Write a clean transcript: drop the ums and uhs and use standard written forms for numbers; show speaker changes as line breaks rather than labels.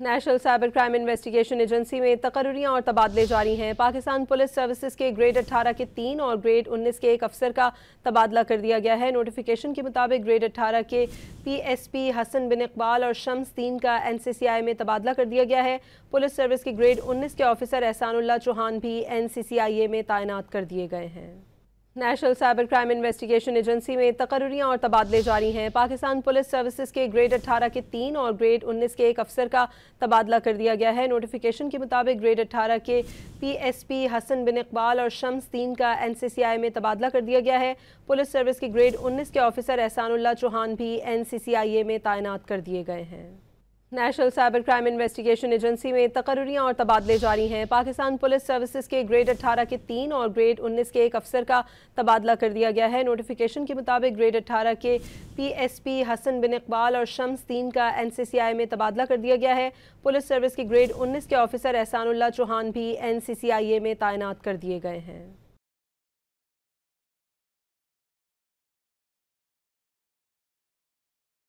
National cyber crime investigation agency میں تقرریاں اور تبادلے جاری ہیں۔ پاکستان پولیس سروسز کے گریڈ 18 کے 3 اور گریڈ 19 کے ایک افسر کا تبادلہ کر دیا گیا ہے۔ نوٹیفیکیشن کے مطابق گریڈ 18 کے پی ایس پی حسن بن اقبال اور شمس دین کا این سی سی آئی میں تبادلہ کر دیا گیا ہے۔ پولیس سروس کے گریڈ 19 کے آفیسر احسان اللہ چوہان بھی این سی سی آئی اے میں تعینات کر دیے گئے ہیں۔ National cyber crime investigation agency میں تقرریاں اور تبادلے جاری ہیں۔ پاکستان پولیس سروسز کے گریڈ 18 کے 3 اور گریڈ 19 کے ایک افسر کا تبادلہ کر دیا گیا ہے۔ نوٹیفیکیشن کے مطابق گریڈ 18 کے پی ایس پی حسن بن اقبال اور شمس دین کا این سی سی آئی میں تبادلہ کر دیا گیا ہے۔ پولیس سروس کے گریڈ 19 کے آفیسر احسان اللہ چوہان بھی این سی سی آئی اے میں تعینات کر دیے گئے ہیں۔ National cyber crime investigation agency میں تقرریاں اور تبادلے جاری ہیں۔ پاکستان پولیس سروسز کے گریڈ 18 کے 3 اور گریڈ 19 کے ایک افسر کا تبادلہ کر دیا گیا ہے۔ نوٹیفیکیشن کے مطابق گریڈ 18 کے پی ایس پی حسن بن اقبال اور شمس دین کا این سی سی آئی میں تبادلہ کر دیا گیا ہے۔ پولیس سروس کے گریڈ 19 کے آفیسر احسان اللہ چوہان بھی این سی سی آئی اے میں تعینات کر دیے گئے ہیں۔